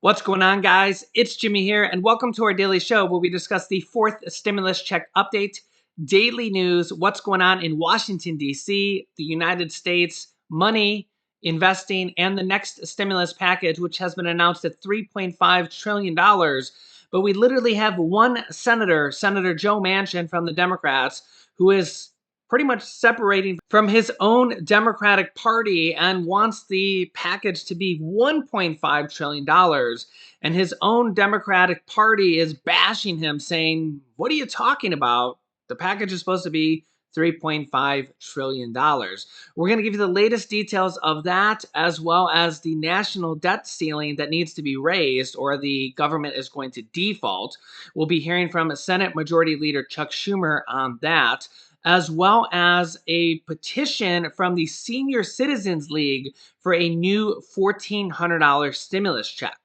What's going on, guys? It's Jimmy here, and welcome to our daily show where we discuss the fourth stimulus check update, daily news, what's going on in Washington, D.C., the United States, money, investing, and the next stimulus package, which has been announced at $3.5 trillion. But we literally have one senator, Senator Joe Manchin from the Democrats, who is pretty much separating from his own Democratic Party and wants the package to be $1.5 trillion. And his own Democratic Party is bashing him, saying, "What are you talking about? The package is supposed to be $3.5 trillion. We're going to give you the latest details of that, as well as the national debt ceiling that needs to be raised, or the government is going to default. We'll be hearing from Senate Majority Leader Chuck Schumer on that, as well as a petition from the Senior Citizens League for a new $1,400 stimulus check.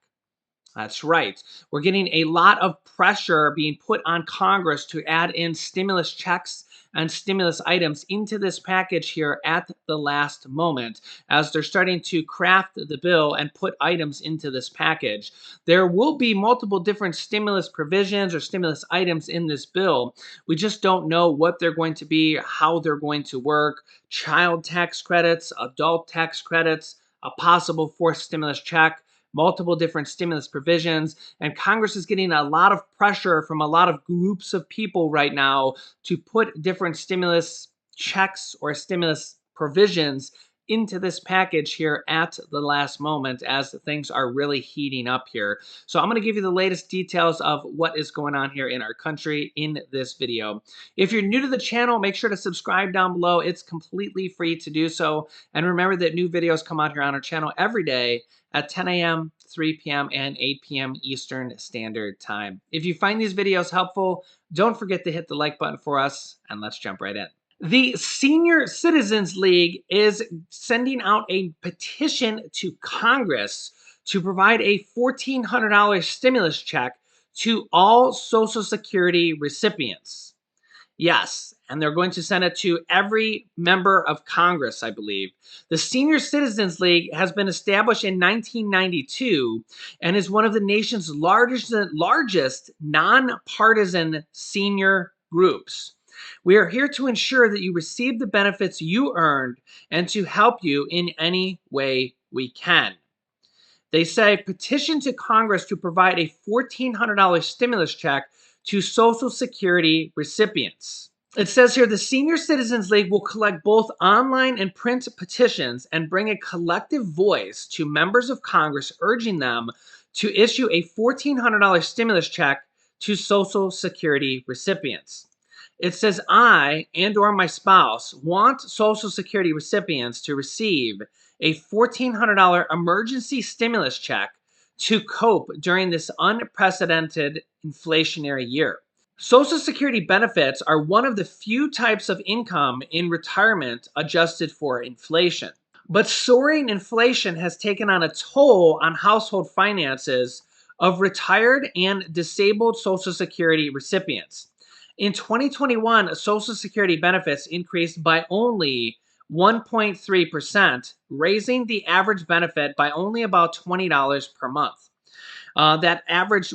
That's right. We're getting a lot of pressure being put on Congress to add in stimulus checks and stimulus items into this package here at the last moment, as they're starting to craft the bill and put items into this package. There will be multiple different stimulus provisions or stimulus items in this bill. We just don't know what they're going to be, how they're going to work. Child tax credits, adult tax credits, a possible fourth stimulus check, multiple different stimulus provisions, and Congress is getting a lot of pressure from a lot of groups of people right now to put different stimulus checks or stimulus provisions into this package here at the last moment, as things are really heating up here. So I'm going to give you the latest details of what is going on here in our country in this video. If you're new to the channel, make sure to subscribe down below. It's completely free to do so. And remember that new videos come out here on our channel every day at 10 a.m., 3 p.m., and 8 p.m. Eastern Standard Time. If you find these videos helpful, don't forget to hit the like button for us, and let's jump right in. The Senior Citizens League is sending out a petition to Congress to provide a $1,400 stimulus check to all Social Security recipients. Yes, and they're going to send it to every member of Congress, I believe. The Senior Citizens League has been established in 1992 and is one of the nation's largest nonpartisan senior groups. We are here to ensure that you receive the benefits you earned and to help you in any way we can. They say petition to Congress to provide a $1,400 stimulus check to Social Security recipients. It says here the Senior Citizens League will collect both online and print petitions and bring a collective voice to members of Congress, urging them to issue a $1,400 stimulus check to Social Security recipients. It says, I and/or my spouse want Social Security recipients to receive a $1,400 emergency stimulus check to cope during this unprecedented inflationary year. Social Security benefits are one of the few types of income in retirement adjusted for inflation. But soaring inflation has taken on a toll on household finances of retired and disabled Social Security recipients. In 2021, Social Security benefits increased by only 1.3%, raising the average benefit by only about $20 per month. That average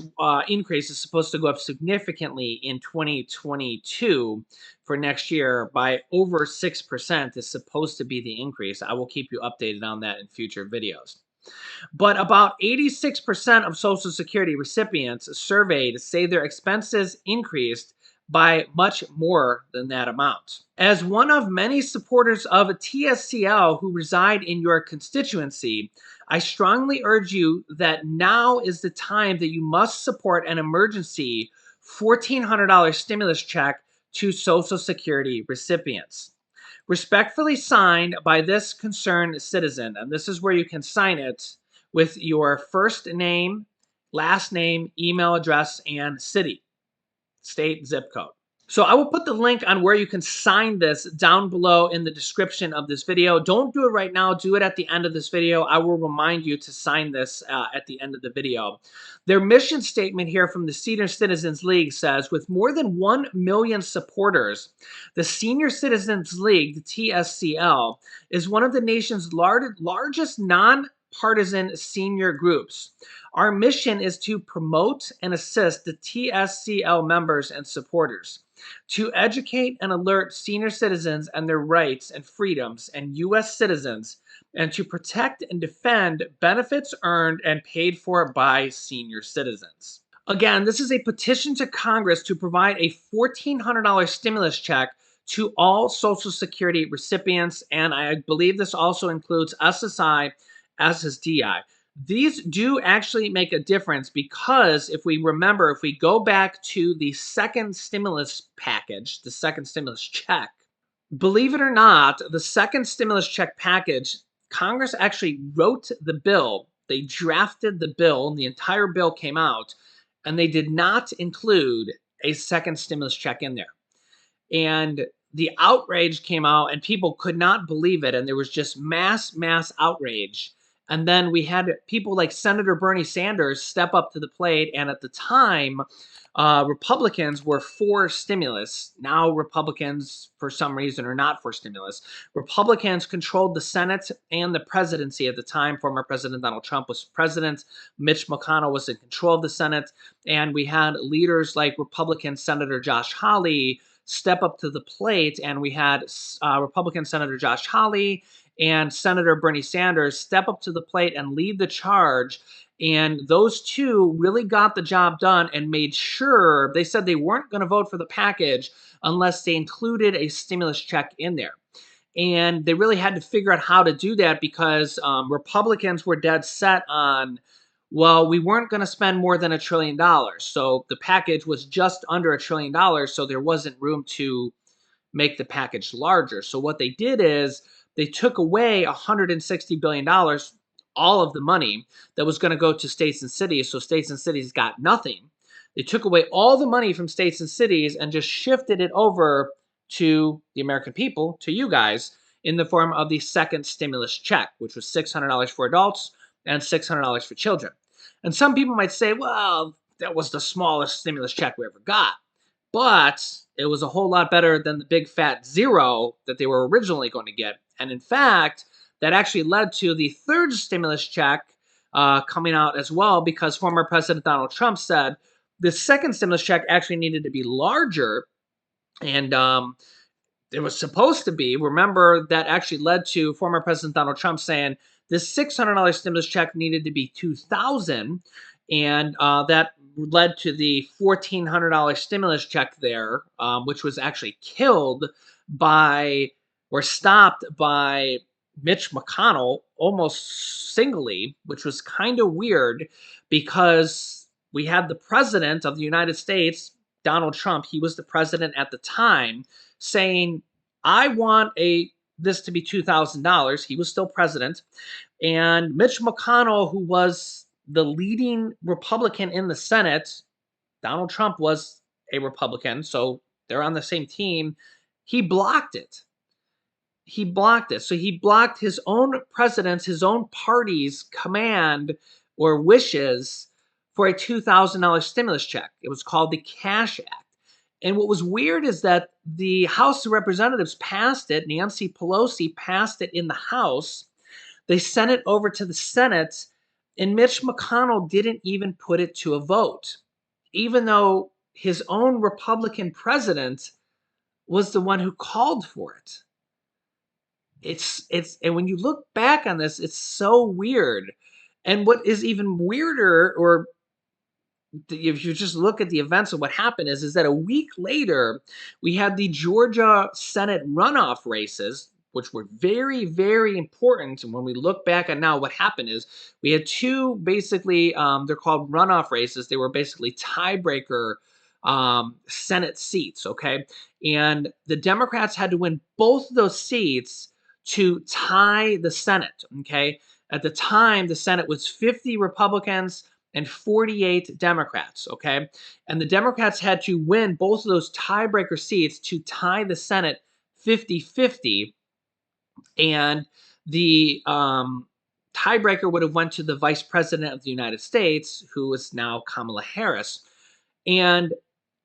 increase is supposed to go up significantly in 2022 for next year by over 6% is supposed to be the increase. I will keep you updated on that in future videos. But about 86% of Social Security recipients surveyed say their expenses increased by much more than that amount. As one of many supporters of TSCL who reside in your constituency, I strongly urge you that now is the time that you must support an emergency $1,400 stimulus check to Social Security recipients. Respectfully signed by this concerned citizen, and this is where you can sign it with your first name, last name, email address, and city, state, zip code. So I will put the link on where you can sign this down below in the description of this video. Don't do it right now. Do it at the end of this video. I will remind you to sign this at the end of the video. Their mission statement here from the Senior Citizens League says, with more than 1 million supporters, the Senior Citizens League, the TSCL, is one of the nation's largest nonpartisan senior groups. Our mission is to promote and assist the TSCL members and supporters, to educate and alert senior citizens and their rights and freedoms and U.S. citizens, and to protect and defend benefits earned and paid for by senior citizens. Again, this is a petition to Congress to provide a $1,400 stimulus check to all Social Security recipients, and I believe this also includes SSI, SSDI. These do actually make a difference because if we remember, if we go back to the second stimulus package, the second stimulus check, believe it or not, the second stimulus check package, Congress actually wrote the bill. They drafted the bill, and the entire bill came out, and they did not include a second stimulus check in there. And the outrage came out, and people could not believe it, and there was just mass outrage. And then we had people like Senator Bernie Sanders step up to the plate, and at the time, Republicans were for stimulus. Now Republicans, for some reason, are not for stimulus. Republicans controlled the Senate and the presidency at the time. Former President Donald Trump was president. Mitch McConnell was in control of the Senate. And we had leaders like Republican Senator Josh Hawley step up to the plate. And we had Republican Senator Josh Hawley and Senator Bernie Sanders step up to the plate and lead the charge. And those two really got the job done and made sure they said they weren't going to vote for the package unless they included a stimulus check in there. And they really had to figure out how to do that because Republicans were dead set on, well, we weren't going to spend more than $1 trillion. So the package was just under $1 trillion. So there wasn't room to make the package larger. So what they did is they took away $160 billion, all of the money that was going to go to states and cities. So states and cities got nothing. They took away all the money from states and cities and just shifted it over to the American people, to you guys, in the form of the second stimulus check, which was $600 for adults and $600 for children. And some people might say, well, that was the smallest stimulus check we ever got. But it was a whole lot better than the big fat zero that they were originally going to get. And in fact, that actually led to the third stimulus check coming out as well, because former President Donald Trump said the second stimulus check actually needed to be larger. And it was supposed to be. Remember, that actually led to former President Donald Trump saying this $600 stimulus check needed to be $2,000. And that led to the $1,400 stimulus check there, which was actually killed by or stopped by Mitch McConnell almost singly, which was kind of weird because we had the president of the United States, Donald Trump, he was the president at the time, saying, I want this to be $2,000. He was still president. And Mitch McConnell, who was the leading Republican in the Senate, Donald Trump was a Republican, so they're on the same team. He blocked it. He blocked it. So he blocked his own president's, his own party's command or wishes for a $2,000 stimulus check. It was called the Cash Act. And what was weird is that the House of Representatives passed it. Nancy Pelosi passed it in the House. They sent it over to the Senate, and Mitch McConnell didn't even put it to a vote, even though his own Republican president was the one who called for it. And when you look back on this, it's so weird. And what is even weirder, or if you just look at the events of what happened, is that a week later, we had the Georgia Senate runoff races, which were very, very important. And when we look back at now, what happened is we had two basically, they're called runoff races. They were basically tiebreaker Senate seats, okay? And the Democrats had to win both of those seats to tie the Senate, okay? At the time, the Senate was 50 Republicans and 48 Democrats, okay? And the Democrats had to win both of those tiebreaker seats to tie the Senate 50-50. And the tiebreaker would have went to the Vice President of the United States, who is now Kamala Harris. And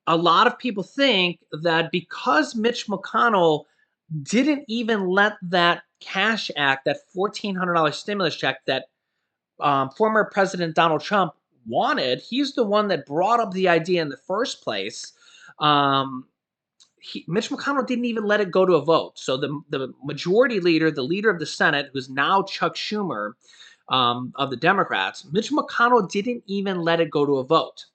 a lot of people think that because Mitch McConnell didn't even let that Cash Act, that $1,400 stimulus check that former President Donald Trump wanted. He's the one that brought up the idea in the first place. Mitch McConnell didn't even let it go to a vote. So the majority leader, the leader of the Senate, who's now Chuck Schumer of the Democrats, Mitch McConnell didn't even let it go to a vote.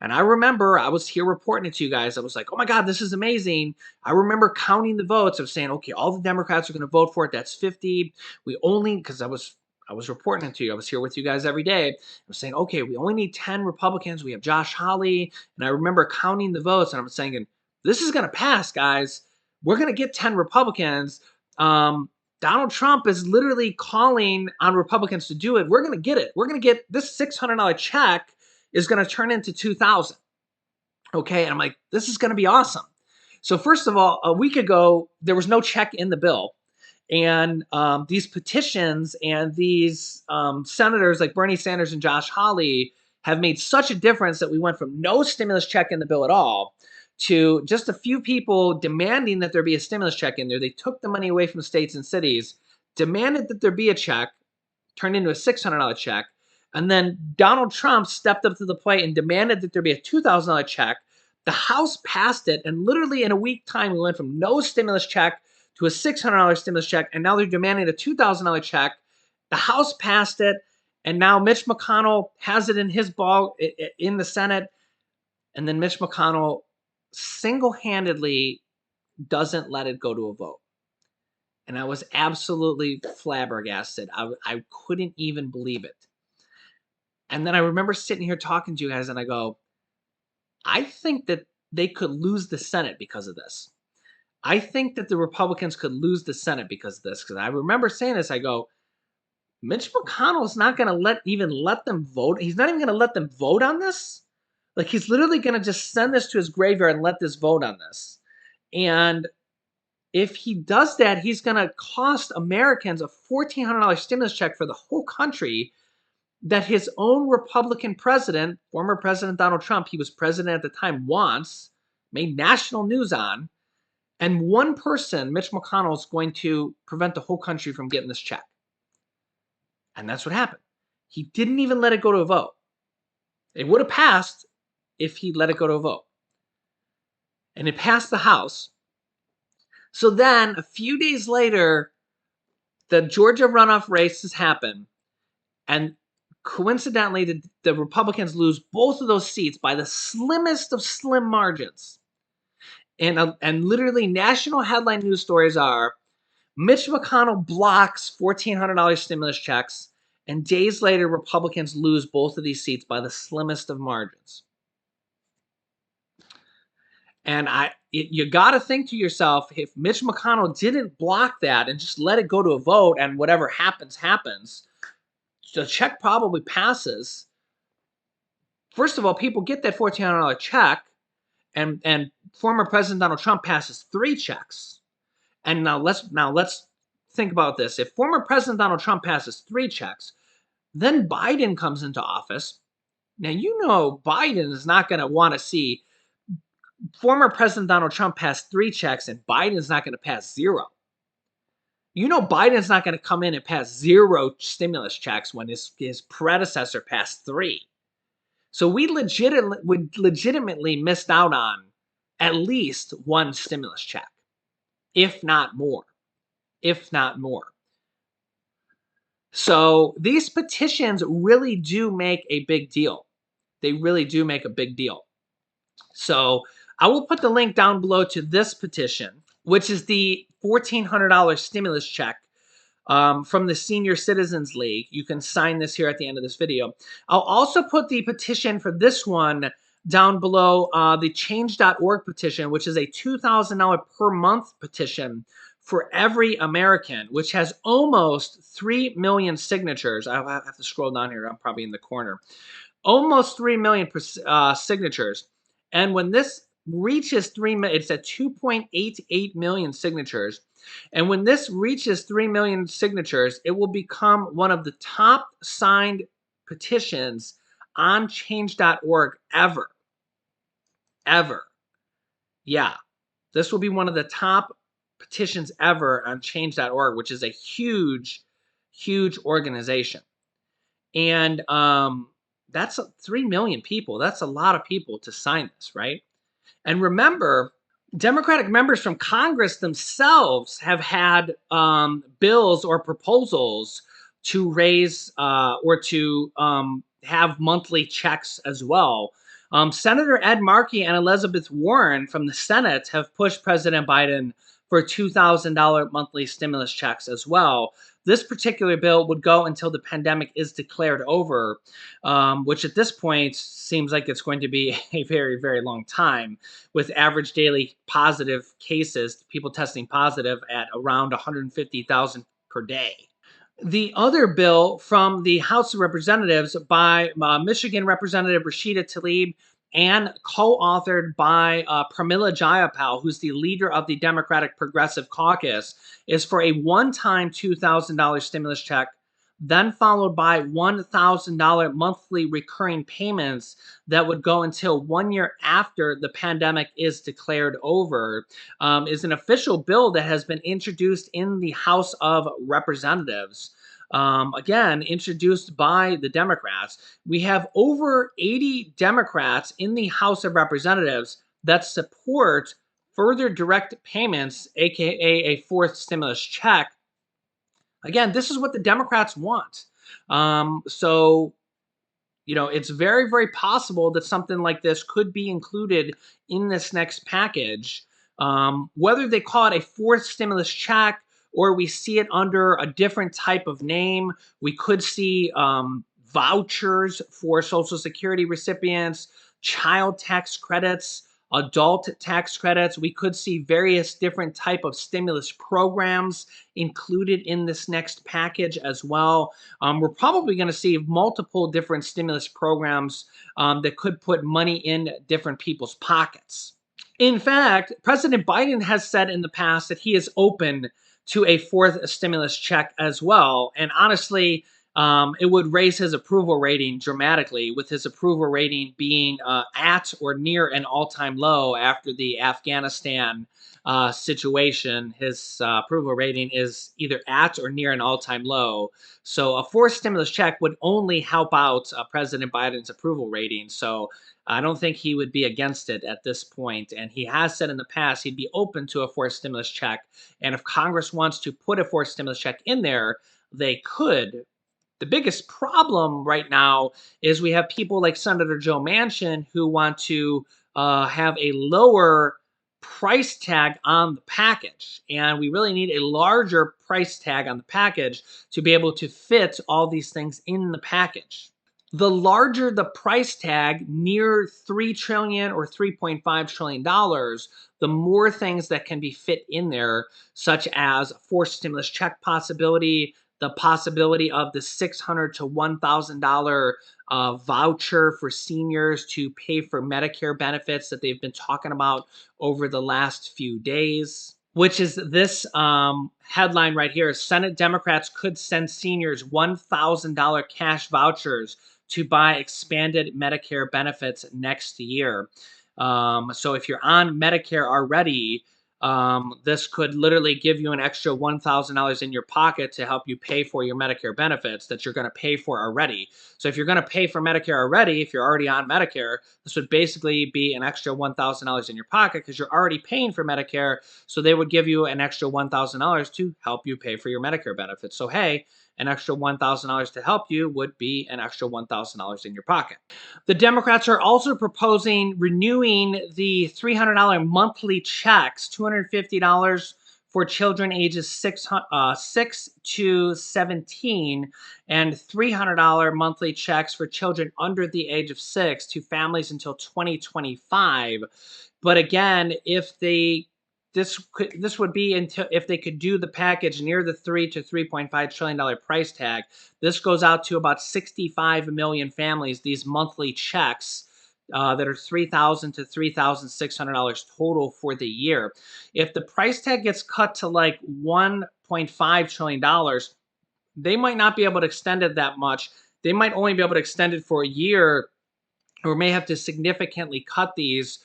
And I remember I was here reporting it to you guys. I was like, oh my God, this is amazing. I remember counting the votes of saying, okay, all the Democrats are going to vote for it. That's 50. We only, because I was reporting it to you. I was here with you guys every day. I was saying, okay, we only need 10 Republicans. We have Josh Hawley. And I remember counting the votes, and I'm saying, this is going to pass, guys. We're going to get 10 Republicans. Donald Trump is literally calling on Republicans to do it. We're going to get it. We're going to get this $600 check is going to turn into $2,000. Okay. And I'm like, this is going to be awesome. So first of all, a week ago, there was no check in the bill. And these petitions and these senators like Bernie Sanders and Josh Hawley have made such a difference that we went from no stimulus check in the bill at all to just a few people demanding that there be a stimulus check in there. They took the money away from states and cities, demanded that there be a check, turned into a $600 check. And then Donald Trump stepped up to the plate and demanded that there be a $2,000 check. The House passed it, and literally in a week time, we went from no stimulus check to a $600 stimulus check, and now they're demanding a $2,000 check. The House passed it, and now Mitch McConnell has it in his ball in the Senate, and then Mitch McConnell single-handedly doesn't let it go to a vote. And I was absolutely flabbergasted. I couldn't even believe it. And then I remember sitting here talking to you guys, and I go, I think that they could lose the Senate because of this. I think that the Republicans could lose the Senate because of this. Because I remember saying this, I go, Mitch McConnell is not going to let them vote. He's not even going to let them vote on this. Like, he's literally going to just send this to his graveyard and let this vote on this. And if he does that, he's going to cost Americans a $1,400 stimulus check for the whole country that his own Republican president, former President Donald Trump, he was president at the time once, made national news on. And one person, Mitch McConnell, is going to prevent the whole country from getting this check. And that's what happened. He didn't even let it go to a vote. It would have passed if he let it go to a vote. And it passed the House. So then, a few days later, the Georgia runoff races happen. And coincidentally, the Republicans lose both of those seats by the slimmest of slim margins. And literally, national headline news stories are, Mitch McConnell blocks $1,400 stimulus checks, and days later, Republicans lose both of these seats by the slimmest of margins. And you got to think to yourself, if Mitch McConnell didn't block that and just let it go to a vote and whatever happens, happens, the check probably passes. First of all, people get that $1,400 check, and former President Donald Trump passes 3 checks. And now let's think about this. If former President Donald Trump passes 3 checks, then Biden comes into office. Now, you know Biden is not going to want to see former President Donald Trump pass 3 checks and Biden's not going to pass 0. You know Biden's not going to come in and pass 0 stimulus checks when his predecessor passed 3. So we legitimately missed out on at least 1 stimulus check, if not more. If not more. So these petitions really do make a big deal. They really do make a big deal. So I will put the link down below to this petition, which is the $1,400 stimulus check from the Senior Citizens League. You can sign this here at the end of this video. I'll also put the petition for this one down below, the change.org petition, which is a $2,000 per month petition for every American, which has almost 3 million signatures. I have to scroll down here. I'm probably in the corner. Almost 3 million signatures. And when this reaches 3 million, it's at 2.88 million signatures. And when this reaches 3 million signatures, it will become one of the top signed petitions on change.org ever. Ever. Yeah. This will be one of the top petitions ever on change.org, which is a huge, huge organization. And that's 3 million people. That's a lot of people to sign this, right? And remember, Democratic members from Congress themselves have had bills or proposals to raise or to have monthly checks as well. Senator Ed Markey and Elizabeth Warren from the Senate have pushed President Biden for $2,000 monthly stimulus checks as well. This particular bill would go until the pandemic is declared over, which at this point seems like it's going to be a very, very long time, with average daily positive cases, people testing positive at around 150,000 per day. The other bill from the House of Representatives by Michigan Representative Rashida Tlaib and co-authored by Pramila Jayapal, who's the leader of the Democratic Progressive Caucus, is for a one-time $2,000 stimulus check, then followed by $1,000 monthly recurring payments that would go until 1 year after the pandemic is declared over. Is an official bill that has been introduced in the House of Representatives. Again, introduced by the Democrats. We have over 80 Democrats in the House of Representatives that support further direct payments, aka a fourth stimulus check. Again, this is what the Democrats want. So it's very, very possible that something like this could be included in this next package. Whether they call it a fourth stimulus check or we see it under a different type of name, we could see vouchers for Social Security recipients, child tax credits, adult tax credits. We could see various different type of stimulus programs included in this next package as well. We're probably going to see multiple different stimulus programs that could put money in different people's pockets. In fact, President Biden has said in the past that he is open to a fourth stimulus check as well. And honestly, it would raise his approval rating dramatically, with his approval rating being at or near an all-time low after the Afghanistan situation. His approval rating is either at or near an all-time low. So a fourth stimulus check would only help out President Biden's approval rating. So I don't think he would be against it at this point. And he has said in the past he'd be open to a fourth stimulus check. And if Congress wants to put a fourth stimulus check in there, they could. The biggest problem right now is we have people like Senator Joe Manchin who want to have a lower price tag on the package. And we really need a larger price tag on the package to be able to fit all these things in the package. The larger the price tag, near 3 trillion or 3.5 trillion dollars, the more things that can be fit in there, such as a forced stimulus check possibility, the possibility of the $600 to $1,000 voucher for seniors to pay for Medicare benefits that they've been talking about over the last few days, which is this headline right here. Senate Democrats could send seniors $1,000 cash vouchers to buy expanded Medicare benefits next year. So if you're on Medicare already, this could literally give you an extra $1,000 in your pocket to help you pay for your Medicare benefits that you're going to pay for already. So if you're going to pay for Medicare already, if you're already on Medicare, this would basically be an extra $1,000 in your pocket because you're already paying for Medicare. So they would give you an extra $1,000 to help you pay for your Medicare benefits. So hey, an extra $1,000 to help you would be an extra $1,000 in your pocket. The Democrats are also proposing renewing the $300 monthly checks, $250 for children ages 6 to 17, and $300 monthly checks for children under the age of 6 to families until 2025. But again, if they this would be until if they could do the package near the $3 to $3.5 trillion price tag. This goes out to about 65 million families. These monthly checks that are $3,000 to $3,600 total for the year. If the price tag gets cut to like $1.5 trillion, they might not be able to extend it that much. They might only be able to extend it for a year, or may have to significantly cut these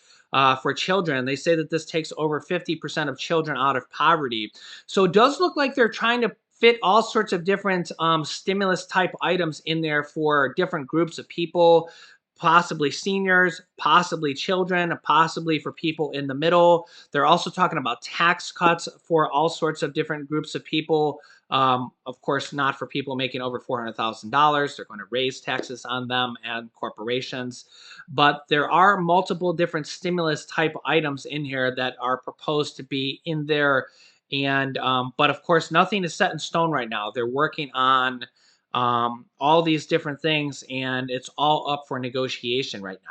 for children. They say that this takes over 50% of children out of poverty. So it does look like they're trying to fit all sorts of different stimulus type items in there for different groups of people, possibly seniors, possibly children, possibly for people in the middle. They're also talking about tax cuts for all sorts of different groups of people. Of course, not for people making over $400,000. They're going to raise taxes on them and corporations. But there are multiple different stimulus type items in here that are proposed to be in there. And but of course, nothing is set in stone right now. They're working on all these different things, and it's all up for negotiation right now.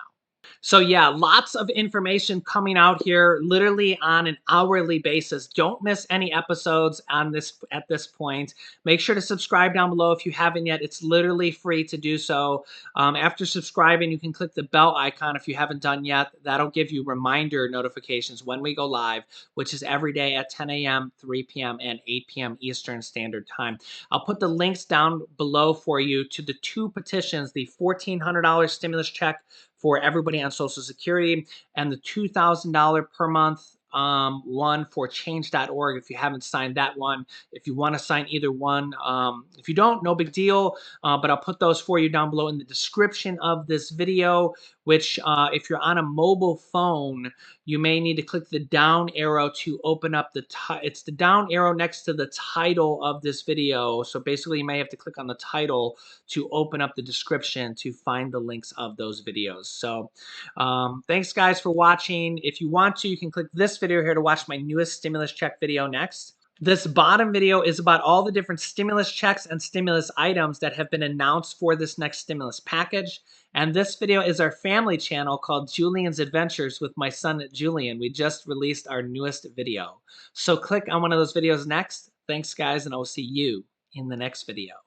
So yeah, lots of information coming out here literally on an hourly basis. Don't miss any episodes on this at this point. Make sure to subscribe down below if you haven't yet. It's literally free to do so. After subscribing, you can click the bell icon if you haven't done yet. That'll give you reminder notifications when we go live, which is every day at 10 a.m., 3 p.m., and 8 p.m. Eastern Standard Time. I'll put the links down below for you to the two petitions, the $1,400 stimulus check for everybody on Social Security, and the $2,000 per month one for change.org if you haven't signed that one. If you want to sign either one, if you don't, no big deal, but I'll put those for you down below in the description of this video, which if you're on a mobile phone, you may need to click the down arrow to open up it's the down arrow next to the title of this video. So basically you may have to click on the title to open up the description to find the links of those videos. So thanks guys for watching. If you want to, you can click this video here to watch my newest stimulus check video next. This bottom video is about all the different stimulus checks and stimulus items that have been announced for this next stimulus package. And this video is our family channel called Julian's Adventures with my son Julian. We just released our newest video. So click on one of those videos next. Thanks guys, and I will see you in the next video.